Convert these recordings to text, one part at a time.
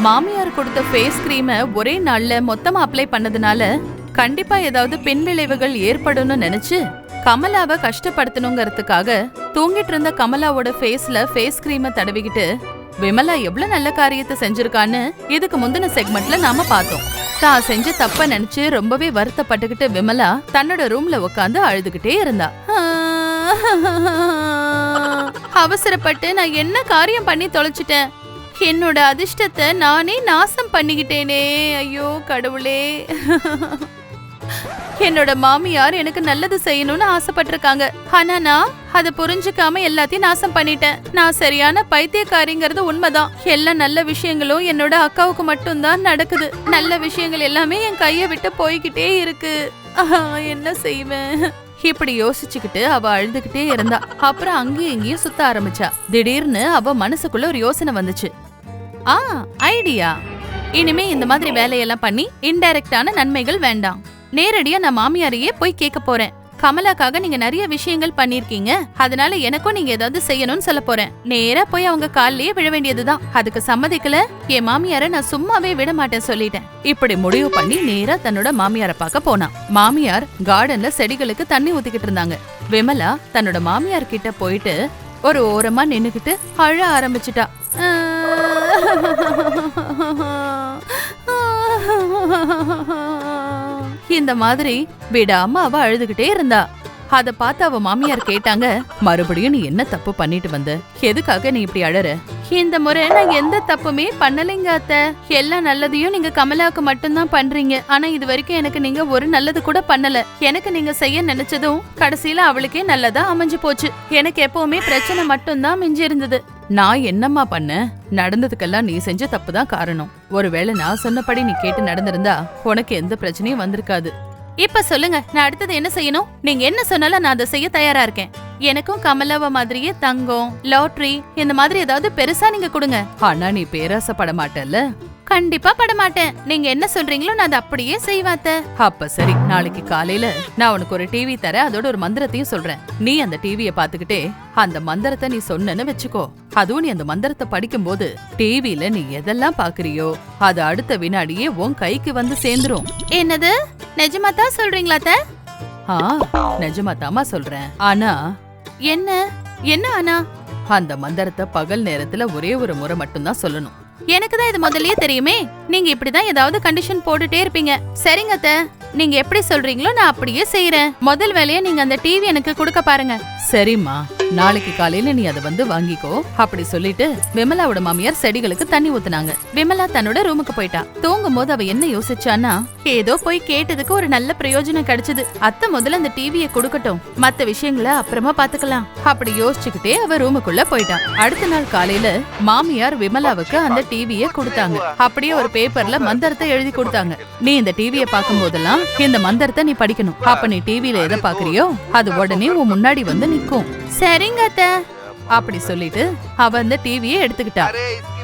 மாமியார் கொடுத்த ஃபேஸ் கிரீமை ஒரே நாள்ல மொத்தமா அப்ளை பண்ணதுனால கண்டிப்பா ஏதாவது பின் விளைவுகள் ஏற்படும்னு நினைச்சு கமலாவை கஷ்டப்படுத்தணுங்கிறதுக்காக தூங்கிட்டு இருந்த கமலாவோட ஃபேஸ்ல ஃபேஸ் கிரீமை தடவிக்கிட்டு விமலா எவ்வளவு நல்ல காரியத்தை செஞ்சிருக்கான்னு இதுக்கு முந்தின செக்மெண்ட்ல நாம பார்த்தோம். தான் செஞ்ச தப்ப நினைச்சு ரொம்பவே வருத்தப்பட்டுக்கிட்டு விமலா தன்னோட ரூம்ல உட்காந்து அழுதுகிட்டே இருந்தா. அவசரப்பட்டு நான் என்ன காரியம் பண்ணி தொலைச்சிட்டேன், என்னோட அதிர்ஷ்டத்தை நானே நாசம் பண்ணிக்கிட்டேனே, ஐயோ கடவுளே. என்னோட மாமியார் எனக்கு நல்லது செய்யணும்னு ஆசைப்பட்டிருக்காங்க, ஆனா நான் அதை புரிஞ்சுக்காம எல்லாத்தையும் நாசம் பண்ணிட்டேன். நான் சரியான பைத்தியக்காரிங்கிறது உண்மைதான். எல்லா நல்ல விஷயங்களும் என்னோட அக்காவுக்கு மட்டும்தான் நடக்குது. நல்ல விஷயங்கள் எல்லாமே என் கைய விட்டு போய்கிட்டே இருக்கு. என்ன செய்வேன்? இப்படி யோசிச்சுக்கிட்டு அவ அழுதுகிட்டே இருந்தா. அப்புறம் அங்கேயும் இங்கேயும் சுத்த ஆரம்பிச்சா. திடீர்னு அவ மனசுக்குள்ள ஒரு யோசனை வந்துச்சு. ஐடியா, இனிமே இந்த மாதிரி வேலையெல்லாம் பண்ணி இன்டைரக்டான நன்மைகள் வேண்டாம். நேரடியா நான் மாமியாரையே போய் கேட்க போறேன். கமலாக்காக நீங்க நிறைய விஷயங்கள் பண்ணிருக்கீங்க, அதனால எனக்கும் நீங்க ஏதாவது செய்யணும்னு சொல்ல போறேன். நேரா போய் அவங்க கால்லயே விழ வேண்டியதுதான். அதுக்கு சம்மதிக்கல என் மாமியார நான் சும்மாவே விட மாட்டேன் சொல்லிட்டேன். இப்படி முடிவு பண்ணி நேரா தன்னோட மாமியார பார்க்க போனா. மாமியார் கார்டன்ல செடிகளுக்கு தண்ணி ஊத்திக்கிட்டு இருந்தாங்க. விமலா தன்னோட மாமியார் கிட்ட போயிட்டு ஒரு ஓரமா நின்னுக்கிட்டு அழ ஆரம்பிச்சுட்டா. இந்த மாதிரி விடாம அவ அழுதுகிட்டே இருந்தா. அத பார்த்து அவ மாமியார் கேட்டாங்க, மறுபடியும் நீ என்ன தப்பு பண்ணிட்டு வந்த? எதுக்காக நீ இப்படி அழற? இந்த முறை நான் எந்த தப்புமே பண்ணலைங்க அத்தை. எல்லா நல்லதையும் நீங்க கமலாவுக்கு மட்டும்தான் பண்றீங்க. ஆனா இது வரைக்கும் எனக்கு நீங்க ஒரு நல்லது கூட பண்ணல. எனக்கு நீங்க செய்ய நினைச்சதும் கடைசியில அவளுக்கே நல்லதா அமைஞ்சு போச்சு. எனக்கு எப்பவுமே பிரச்சனை மட்டும்தான் மிஞ்சி இருந்தது. நான் என்னம்மா பண்ண? நடந்ததுக்கெல்லாம் நீ செஞ்ச தப்புதான் காரணம். ஒருவேளை நான் சொன்னபடி நீ கேட்டு நடந்திருந்தா உனக்கு எந்த பிரச்சனையும் வந்திருக்காது. இப்ப சொல்லுங்க, நான் அடுத்தது என்ன செய்யணும்? நீங்க என்ன சொன்னாலும் நான் அதை செய்ய தயாரா இருக்கேன். எனக்கும் கமலாவ மாதிரியே தங்கம், லாட்டரி இந்த மாதிரி ஏதாவது பெருசா நீங்க கொடுங்க. ஆனா நீ பேராசப்பட மாட்டல்ல? கண்டிப்பா படமாட்டேன். நீங்க என்ன சொல்றீங்களோ நான் அதை அப்படியே செய்வாத்த. அப்ப சரி, நாளைக்கு காலையில நான் உனக்கு ஒரு டிவி தரேன். அதோட ஒரு மந்திரத்தையும் சொல்றேன். நீ அந்த டிவிய பாத்துக்கிட்டே அந்த மந்திரத்தை நீ சொன்னன்னு வச்சுக்கோ. அதுவும் நீ அந்த மந்திரத்தை படிக்கும் போது டிவில நீ எதெல்லாம் பாக்குறியோ அது அடுத்த வினாடியே உன் கைக்கு வந்து சேர்ந்துரும். என்னது, நிஜமாதான் சொல்றீங்களா அத்த? நிஜமாதாமா சொல்றேன். ஆனா என்ன என்ன ஆனா? அந்த மந்திரத்தை பகல் நேரத்துல ஒரே ஒரு முறை மட்டும்தான் சொல்லணும். எனக்குதான் இது முதல்லயே தெரியுமே. நீங்க இப்படிதான் ஏதாவது கண்டிஷன் போட்டுட்டே இருப்பீங்க. சரிங்க அத்த, நீங்க எப்படி சொல்றீங்களோ நான் அப்படியே செய்யறேன். முதல் வேலையை நீங்க அந்த டிவி எனக்கு கொடுக்க பாருங்க. சரிம்மா, நாளைக்கு காலையில நீ அதை வந்து வாங்கிக்கோ. அப்படி சொல்லிட்டு விமலாவோட மாமியார் செடிகளுக்கு தண்ணி ஊத்துனாங்க. விமலா தன்னோட ரூமுக்கு போயிட்டா. தூங்கும் போது அவ என்ன யோசிச்சானா, ஏதோ போய் கேட்டதுக்கு ஒரு நல்ல பிரயோஜனம் கிடைச்சது. அத்தை முதல்ல அந்த டிவியை கொடுக்கட்டும், மத்த விஷயங்களை அப்புறமா பாத்துக்கலாம். அப்படி யோசிச்சுக்கிட்டே அவ ரூமுக்குள்ள போயிட்டா. அடுத்த நாள் காலையில மாமியார் விமலாவுக்கு அந்த டிவியை கொடுத்தாங்க. அப்படியே ஒரு பேப்பர்ல மந்திரத்தை எழுதி கொடுத்தாங்க. நீ இந்த டிவியை பார்க்கும் போதெல்லாம் இந்த மந்திரத்தை நீ படிக்கணும். அப்ப நீ டிவில எதை பாக்குறியோ அது உடனே உன் முன்னாடி வந்து நிக்கும். சரிங்க அத்தை. அப்படி சொல்லிட்டு அவ அந்த டிவியை எடுத்துக்கிட்டா.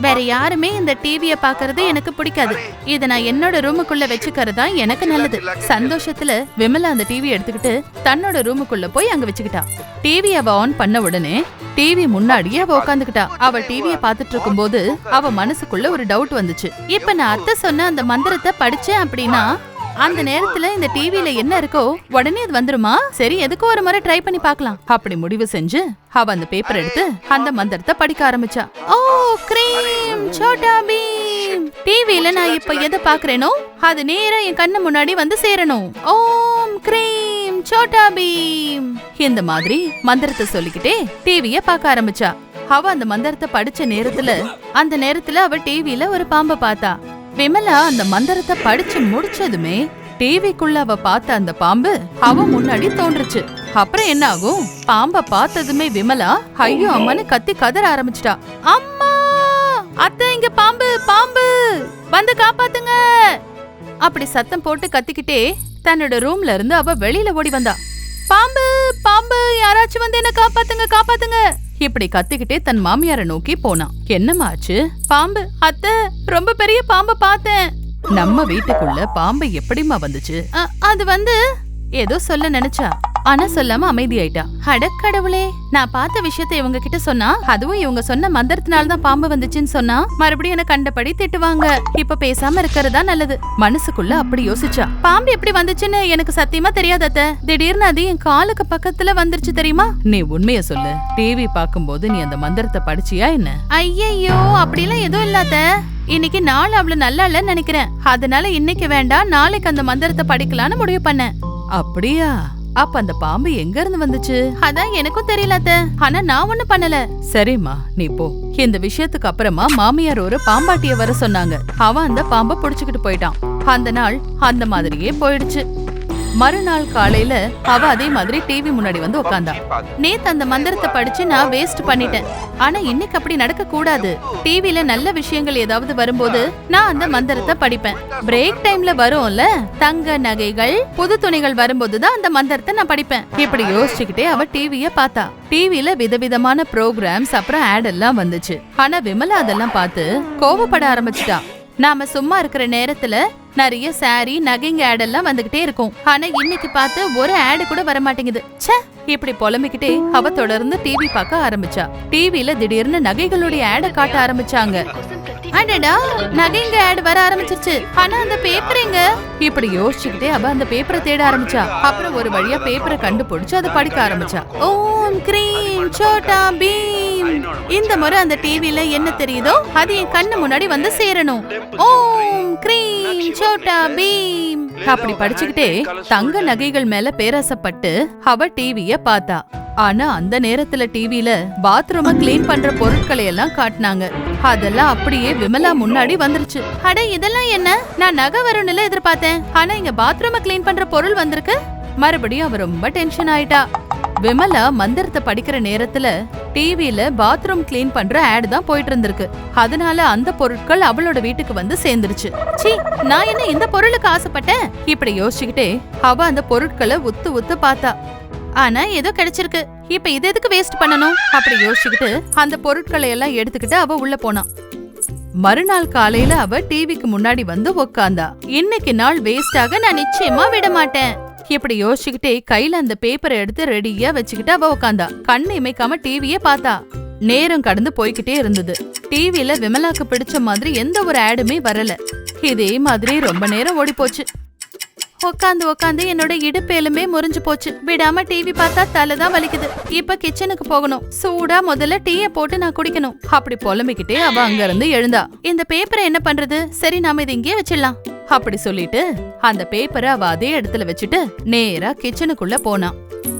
வேற யாருமே இந்த டிவியை பாக்குறது எனக்கு பிடிக்காது. இத நான் என்னோட ரூமுக்குள்ள வச்சுக்கிறதா எனக்கு நல்லது. சந்தோஷத்துல விமலா அந்த டிவி எடுத்துக்கிட்டு தன்னோட ரூமுக்குள்ள போய் அங்க வச்சுக்கிட்டா. டிவி அவ ஆன் பண்ண உடனே டிவி முன்னாடியே அவ உட்காந்துக்கிட்டா. அவ டிவியை பாத்துட்டு இருக்கும் போது அவ மனசுக்குள்ள ஒரு டவுட் வந்துச்சு. இப்ப நான் அத்தை சொன்ன அந்த மந்திரத்தை படிச்சேன் அப்படின்னா அந்த நேரத்துல இந்த டிவில என்ன இருக்கோ உடனே அது வந்துருமா? சரி, எதுக்கு ஒரு முறை ட்ரை பண்ணி பார்க்கலாம். அப்படி முடிவு செஞ்சு அவ அந்த பேப்பர் எடுத்து அந்த மந்திரத்தை படிக்க ஆரம்பிச்சா. ஓ கிரீம் சோட்டா பீம். டிவில நான் இப்ப எதை பாக்குறேனோ அது நேரா என் கண்ணு முன்னாடி வந்து சேரணும். ஓம் கிரீம் சோட்டா பீம். இந்த மாதிரி மந்திரத்தை சொல்லிக்கிட்டே டிவிய பார்க்க ஆரம்பிச்சா. அவ அந்த மந்திரத்தை படிச்ச நேரத்துல அவ டிவில ஒரு பாம்பை பார்த்தா. விமலா அந்த மந்திரத்தை படிச்சு முடிச்சதுமே டிவிக்குள்ள அவ பார்த்த அந்த பாம்பு அவ முன்னாடி தோன்றுச்சு. அப்புறம் என்ன ஆகும்? பாம்ப பார்த்ததுமே விமலா ஐயோ அம்மான்னு கத்தி கதற ஆரம்பிச்சிட்டா. அம்மா, அத்தை, இங்க பாம்பு பாம்பு, வந்து காப்பாத்துங்க. அப்படி சத்தம் போட்டு கத்திக்கிட்டே தன்னோட ரூம்ல இருந்து அவ வெளியில ஓடி வந்தா. பாம்பு பாம்பு, யாராச்சும் வந்து என்ன காப்பாத்துங்க காப்பாத்துங்க. இப்படி கத்திக்கிட்டே தன் மாமியார நோக்கி போனா. என்னமாச்சு? பாம்பு அத்தை, ரொம்ப பெரிய பாம்பை பார்த்தேன். நம்ம வீட்டுக்குள்ள பாம்பு எப்படிமா வந்துச்சு? அது வந்து ஏதோ சொல்ல நினைச்சா. ஆனா சொல்லாம அமைதியாயிட்டா. அடக்கடவுளே, நான் பார்த்த விஷயத்த இவங்க கிட்ட சொன்னா, அதுவும் இவங்க சொன்ன மந்திரத்தினால்தான் பாம்பு வந்துச்சுன்னு சொன்னா மறுபடியும் என்ன கண்டபடி திட்டுவாங்க. இப்ப பேசாம இருக்கிறதா நல்லது. மனசுக்குள்ள அப்படி யோசிச்சா. பாம்பு எப்படி வந்துச்சுன்னு எனக்கு சத்தியமா தெரியாது அத்தை. திடீர்னு அது என் காலுக்கு பக்கத்துல வந்துருச்சு தெரியுமா? நீ உண்மைய சொல்லு. டிவி பாக்கும்போது நீ அந்த மந்திரத்தை படிச்சியா என்ன? ஐயையோ, அப்படிலாம் எதுவும் இல்லாத. இன்னைக்கு நாள் அவ்வளவு நல்லா இல்லன்னு நினைக்கிறேன். அதனால இன்னைக்கு வேண்டாம், நாளைக்கு அந்த மந்திரத்தை படிக்கலான்னு முடிவு பண்ணேன். அப்படியா? அப்ப அந்த பாம்பு எங்க இருந்து வந்துச்சு? அதான் எனக்கும் தெரியல அத்தை. ஆனா நான் ஒண்ணும் பண்ணல. சரிம்மா, நீ போ. இந்த விஷயத்துக்கு அப்புறமா மாமியார் ஒரு பாம்பாட்டிய வர சொன்னாங்க. அவன் அந்த பாம்பை புடிச்சுக்கிட்டு போயிட்டான். அந்த நாள் அந்த மாதிரியே போயிடுச்சு. மறுநாள் காலையில அவ அதே மாதிரி டிவி முன்னாடி வந்து உட்கார்ந்தா. நேத்து அந்த மந்திரத்தை படிச்சு நான் வேஸ்ட் பண்ணிட்டேன். ஆனா இன்னைக்கு அப்படி நடக்க கூடாது. டிவில நல்ல விஷயங்கள் ஏதாவது வரும்போது நான் அந்த மந்திரத்தை படிப்பேன். பிரேக் டைம்ல வரும்ல, தங்க நகைகள் புது துணிகள் வரும்போதுதான் அந்த மந்திரத்தை நான் படிப்பேன். இப்படி யோசிச்சுக்கிட்டே அவ டிவிய பார்த்தா. டிவில விதவிதமான ப்ரோக்ராம்ஸ் அப்புறம் ஆட் எல்லாம் வந்துச்சு. ஆனா விமலா அதெல்லாம் பார்த்து கோவப்பட ஆரம்பிச்சுட்டா. நாம சும்மா இருக்கிற நேரத்துல நிறைய சாரி நகைங்க ஆட் எல்லாம் வந்துகிட்டே இருக்கும். ஆனா இன்னைக்கு பார்த்து ஒரு ஆடு கூட வர மாட்டேங்குது. ச்சே, இப்படி புலம்பிக்கிட்டே அவ தொடர்ந்து டிவி பார்க்க ஆரம்பிச்சா. டிவில திடீர்னு நகைகளுடைய ஆட காட்ட ஆரம்பிச்சாங்க. அடடா, நகைங்க ஆட் வர ஆரம்பிச்சிருச்சு. ஆனா அந்த பேப்பர் எங்க? இப்படி யோசிச்சுக்கிட்டே அவ அந்த பேப்பரை தேட ஆரம்பிச்சா. அப்புறம் ஒரு வழியா பேப்பரை கண்டுபிடிச்சு அதை படிக்க ஆரம்பிச்சா. ஓம் கிரீம் சோட்டா பீம். இந்த முறை அந்த டிவில என்ன தெரியுதோ அது என் கண்ணு முன்னாடி வந்து சேரணும். ஓம் கிரீம் சோட்டா பீம். அப்படி படிச்சுக்கிட்டே தங்க நகைகள் மேல பேராசப்பட்டு அவ டிவிய பார்த்தா. ஆனா அந்த நேரத்துல டிவில பாத்ரூம கிளீன் பண்ற பொருட்களை எல்லாம் காட்டினாங்க. அதெல்லாம் அப்படியே விமலா முன்னாடி வந்துருச்சு. அட, இதெல்லாம் என்ன? நான் நகை வரும்னு எதிர்பார்த்தேன். ஆனா இங்க பாத்ரூம கிளீன் பண்ற பொருள் வந்திருக்கு. மறுபடியும் அவ ரொம்ப டென்ஷன் ஆயிட்டா. விமலா மந்திரத்தை படிக்கிற நேரத்துல டிவில பாத்ரூம் கிளீன் பண்ற ஆட் தான் போயிட்டு இருந்திருக்கு. அதனால அந்த பொருட்கள் அவளோட வீட்டுக்கு வந்து சேர்ந்துருச்சு. சீ, நான் என்ன இந்த பொருளுக்கு ஆசைப்பட்டேன்? இப்படி யோசிச்சுக்கிட்டே அவ அந்த பொருட்களை உத்து உத்து பார்த்தா. ஆனா ஏதோ கிடைச்சிருக்கு. இப்ப இது எதுக்கு வேஸ்ட் பண்ணணும்? அப்படி யோசிச்சுக்கிட்டு அந்த பொருட்களை எல்லாம் எடுத்துக்கிட்டு அவ உள்ள போனா. மறுநாள் காலையில அவ டிவிக்கு முன்னாடி வந்து உக்காந்தா. இன்னைக்கு நாள் வேஸ்டாக நான் நிச்சயமா விட மாட்டேன். இப்படி யோசிச்சுக்கிட்டே கையில அந்த பேப்பரை எடுத்து ரெடியா வச்சுக்கிட்டு அவ உக்காந்தா. கண்ணு இமைக்காம டிவிய பார்த்தா. நேரம் கடந்து போய்கிட்டே இருந்தது. டிவில விமலாக்கு பிடிச்ச மாதிரி எந்த ஒரு ஆடுமே வரல. இதே மாதிரி ரொம்ப நேரம் ஓடி போச்சு. உக்காந்து உக்காந்து என்னோட இடுப்பு எலும்பே முறிஞ்சு போச்சு. விடாம டிவி பார்த்தா தலைதான் வலிக்குது. இப்ப கிச்சனுக்கு போகணும். சூடா முதல்ல டீய போட்டு நான் குடிக்கணும். அப்படி புலம்பிக்கிட்டே அவ அங்க இருந்து எழுந்தா. இந்த பேப்பரை என்ன பண்றது? சரி, நாம இதை இங்கே வச்சிடலாம். அப்படி சொல்லிட்டு அந்த பேப்பரை அவ அதே இடத்துல வச்சுட்டு நேரா கிச்சனுக்குள்ள போனா.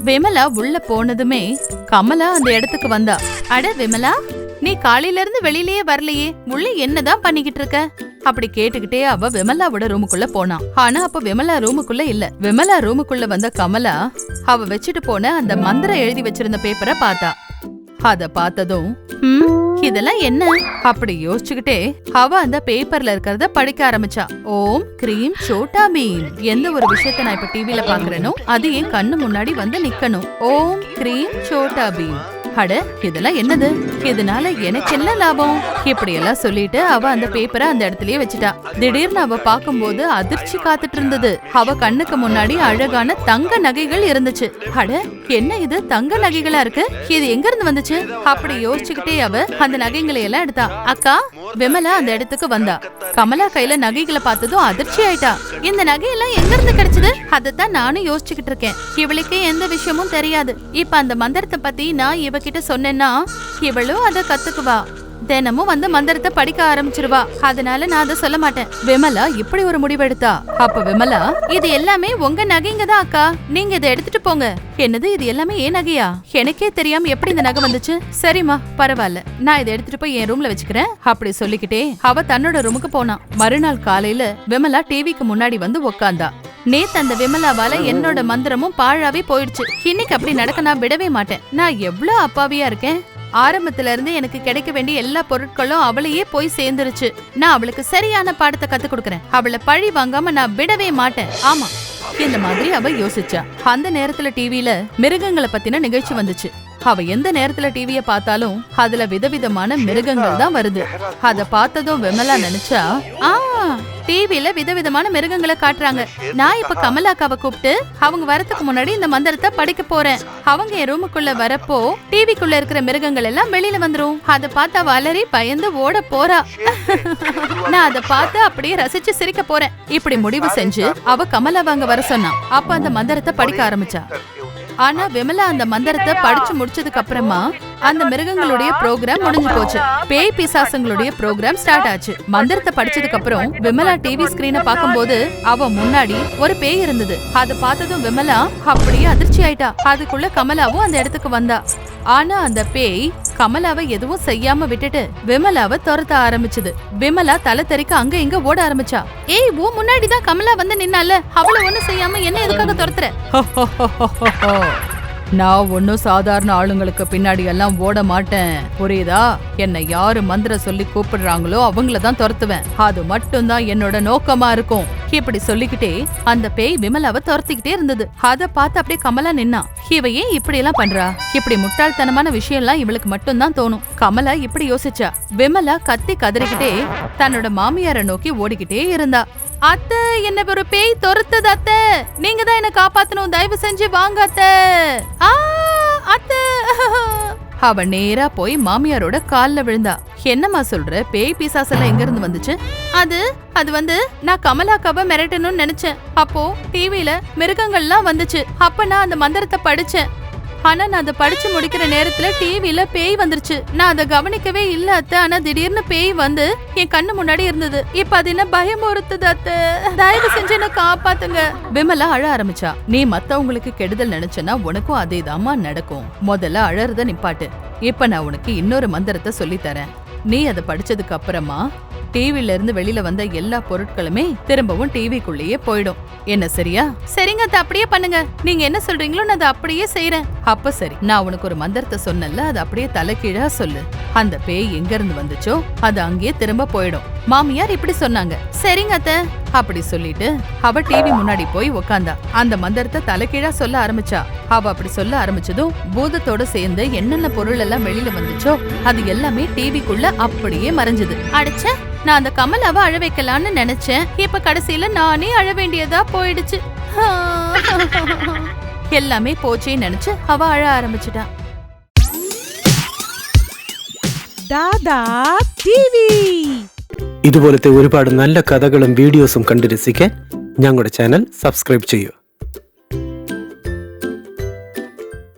விமலா உள்ள போனதுமே கமலா அந்த இடத்துக்கு வந்தா. அட விமலா, நீ காலையில இருந்து வெளியிலேயே வரலையே, உள்ள என்னதான் பண்ணிக்கிட்டு இருக்க? அப்படி கேட்டுக்கிட்டே அவ விமலாவோட ரூமுக்குள்ள போனா. ஆனா அப்ப விமலா ரூமுக்குள்ள இல்ல. விமலா ரூமுக்குள்ள வந்த கமலா அவ வச்சுட்டு போன அந்த மந்திரம் எழுதி வச்சிருந்த பேப்பரை பார்த்தா. அத பார்த்ததும் இதெல்லாம் என்ன? அப்படி யோசிச்சுக்கிட்டே அவ அந்த பேப்பர்ல இருக்கிறத படிக்க ஆரம்பிச்சா. ஓம் கிரீம் சோட்டா பீம். எந்த ஒரு விஷயத்த நான் இப்ப டிவில பாக்குறேனோ அது என் கண்ணு முன்னாடி வந்து நிக்கணும். ஓம் கிரீம் சோட்டா பீம். அட, இதெல்லாம் என்னது? இதனால எனக்கு என்ன லாபம்? இப்படி எல்லாம் சொல்லிட்டு அவ அந்த பேப்பரை அந்த இடத்துலயே வச்சுட்டா. திடீர்னு அவ பாக்கும்போது அதிர்ச்சி காத்துட்டு இருந்தது. அவ கண்ணுக்கு முன்னாடி அழகான தங்க நகைகள் இருந்துச்சு. அட, என்ன இது? தங்க நகைகளா இருக்கு. இது எங்க இருந்து வந்துச்சு? அப்படி யோசிச்சுக்கிட்டே அவ அந்த நகைகளை எல்லாம் எடுத்தா. அக்கா, விமலா அந்த இடத்துக்கு வந்தா. கமலா கையில நகைகளை பார்த்ததும் அதிர்ச்சி ஆயிட்டா. இந்த நகையெல்லாம் எங்க இருந்து கிடைச்சது? அதத்தான் நானும் யோசிச்சுக்கிட்டு இருக்கேன். இவளுக்கு எந்த விஷயமும் தெரியாது. இப்ப அந்த மந்திரத்தை பத்தி நான் இவகிட்ட சொன்னேன்னா இவளும் அதை கத்துக்குவா. தினமும் வந்து மந்திரத்தை படிக்க ஆரம்பிச்சிருவா. அதனால நான் அதை சொல்ல மாட்டேன். விமலா இப்படி ஒரு முடிவெடுத்தா. அப்ப விமலா, இது எல்லாமே உங்க நகைங்க தான் அக்கா, நீங்க இதை எடுத்துட்டு போங்க. என்னது, இது எல்லாமே ஏன் நகையா? எனக்கே தெரியாம எப்படி இந்த நகை வந்துச்சு? சரிம்மா, பரவாயில்ல, நான் இதை எடுத்துட்டு போய் என் ரூம்ல வச்சுக்கிறேன். அப்படி சொல்லிக்கிட்டே அவ தன்னோட ரூமுக்கு போனா. மறுநாள் காலையில விமலா டிவிக்கு முன்னாடி வந்து உக்காந்தா. நேத்து அந்த விமலாவால என்னோட மந்திரமும் பாழாவே போயிடுச்சு. இன்னைக்கு அப்படி நடக்க நான் விடவே மாட்டேன். நான் எவ்வளவு அப்பாவியா இருக்கேன். ஆரம்பத்துல இருந்து எனக்கு கிடைக்க வேண்டிய எல்லா பொருட்களும் அவளையே போய் சேர்ந்துருச்சு. நான் அவளுக்கு சரியான பாடத்தை கத்து கொடுக்கறேன். அவளை பழி வாங்காம நான் விடவே மாட்டேன். ஆமா, இந்த மாதிரி அவ யோசிச்சா. அந்த நேரத்துல டிவில மிருகங்களை பத்தின நிகழ்ச்சி வந்துச்சு. அவ எந்த நேரத்துல டிவிய பார்த்தாலும் அதுல விதவிதமான மிருகங்கள் தான் வருது. அத பார்த்ததும் விமலா நினைச்சா, டிவில விதவிதமான மிருகங்களை காட்டுறாங்க. நான் இப்ப கமலாக்காவை கூப்பிட்டு அவங்க வரதுக்கு முன்னாடி இந்த மந்திரத்தை படிக்க போறேன். அவங்க என் ரூமுக்குள்ள வரப்போ டிவிக்குள்ள இருக்கிற மிருகங்கள் எல்லாம் வெளியில வந்துரும். அத பார்த்தா வளரி பயந்து ஓட போறா. நான் அத பார்த்து அப்படியே ரசிச்சு சிரிக்க போறேன். இப்படி முடிவு செஞ்சு அவ கமலாவை அங்க வர சொன்னா. அப்ப அந்த மந்திரத்தை படிக்க ஆரம்பிச்சா. ஆனா விமலா அந்த மந்திரத்தை படிச்சு முடிச்சதுக்கு அப்புறமா அந்த மிருகங்களுடைய ப்ரோக்ராம் முடிஞ்சு போச்சு. பேய் பிசாசங்களுடைய ப்ரோக்ராம் ஸ்டார்ட் ஆச்சு. மந்திரத்தை படிச்சதுக்கு அப்புறம் விமலா டிவி ஸ்கிரீனை பார்க்கும்போது அவ முன்னாடி ஒரு பேய் இருந்தது. அதை பார்த்ததும் விமலா அப்படியே அதிர்ச்சி ஆயிட்டா. அதுக்குள்ள கமலாவும் அந்த இடத்துக்கு வந்தா. ஆனா அந்த பேய் கமலாவை எதுவும் செய்யாம விட்டுட்டு விமலாவை துரத்த ஆரம்பிச்சது. விமலா தலை தெறிக்க அங்க இங்க ஓட ஆரம்பிச்சா. ஏய், ஓ முன்னாடிதான் கமலா வந்து நின்னால, அவளை ஒண்ணு செய்யாம என்ன எதுக்காக துரத்துற? நான் ஒன்னும் சாதாரண ஆளுங்களுக்கு பின்னாடி எல்லாம் ஓட மாட்டேன், புரியுதா? என்னை யாரு மந்திரம் சொல்லி கூப்பிடுறாங்களோ அவங்களதான் துரத்துவேன். அது மட்டும்தான் என்னோட நோக்கமா இருக்கும். இப்படி சொல்லிக்கிட்டே அந்த பேய் விமலாவை துரத்திக்கிட்டே இருந்தது. அத பார்த்து அப்படியே கமலா நின்னா. இவ ஏன் இப்படி எல்லாம் பண்றா? இப்படி முட்டாள்தனமான விஷயம் எல்லாம் இவளுக்கு மட்டும்தான் தோணும். கமலா இப்படி யோசிச்சா. விமலா கத்தி கதறிக்கிட்டே தன்னோட மாமியாரை நோக்கி ஓடிக்கிட்டே இருந்தா. அத்தை, என்ன ஒரு பேய் துரத்துது அத்தை, நீங்க தான் என்ன காப்பாத்தணும், தயவு செஞ்சு வாங்க அத்தை. அத்தை. அவ நேரா போய் மாமியாரோட கால்ல விழுந்தா. என்னம்மா சொல்ற? பேய் பிசாசெல்லாம் எங்க இருந்து வந்துச்சு? அது வந்து நான் கமலாக்காவை மிரட்டணும்னு நினைச்சேன். அப்போ டிவில மிருகங்கள்லாம் வந்துச்சு. அப்ப நான் அந்த மந்திரத்தை படிச்சேன். ஆனா நான் அதை படிச்சு முடிக்கிற நேரத்துல டிவில பேய் வந்துருச்சு. நான் அதை கவனிக்கவே இல்ல அத்தை. ஆனா திடீர்னு பேய் வந்து என் கண்ணு முன்னாடி இருந்தது. இப்ப அது என்ன பயமுறுத்துது அத்தை, தயவு செஞ்சு என்ன காப்பாத்துங்க. விமலா அழ ஆரம்பிச்சா. நீ மத்தவங்களுக்கு கெடுதல் நினைச்சனா உனக்கும் அதேதாம்மா நடக்கும். முதல்ல அழறத நிப்பாட்டு. இப்ப நான் உனக்கு இன்னொரு மந்திரத்தை சொல்லி தரேன். நீ அதை படிச்சதுக்கு அப்புறமா டிவில இருந்து வெளியில வந்த எல்லா பொருட்களுமே திரும்பவும் டிவிக்குள்ளேயே போயிடும். என்ன சரியா? சரிங்க, அதை அப்படியே பண்ணுங்க. நீங்க என்ன சொல்றீங்களோ நான் அதை அப்படியே செய்யறேன். அப்ப சரி, நான் உனக்கு ஒரு மந்திரத்தை சொன்னல, அது அப்படியே தலைகீழா சொல்லு. அந்த பேய் எங்க இருந்து வந்துச்சோ அது அங்கேயே திரும்ப போயிடும். மாமியார் இப்படி சொன்னாங்க. சரிங்க அத்தை. அப்படி சொல்லிட்டு அவ டிவி முன்னாடி போய் உக்காந்தா. அந்த மந்திரத்தை தலைகீழா சொல்ல ஆரம்பிச்சா. அவ அப்படி சொல்ல ஆரம்பிச்சதும் பூதத்தோட சேர்ந்து என்னென்ன பொருள் எல்லாம் வெளியில வந்துச்சோ அது எல்லாமே டிவிக்குள்ள அப்படியே மறைஞ்சது. அடிச்ச, நான் அந்த கமலாவை அழ வைக்கலான்னு நினைச்சேன். இப்ப கடைசியில நானே அழ வேண்டியதா போயிடுச்சு. எல்லாமே போச்சேன்னு நினைச்சு அவ അഴ ആരംഭിച്ചിട്ടാ. ദാദാ ടിവി ഇതുപോലത്തെ ഒരുപാട് നല്ല കഥകളും വീഡിയോസും കണ്ടു രസിക്കാൻ ഞങ്ങളുടെ ചാനൽ സബ്സ്ക്രൈബ് ചെയ്യൂ.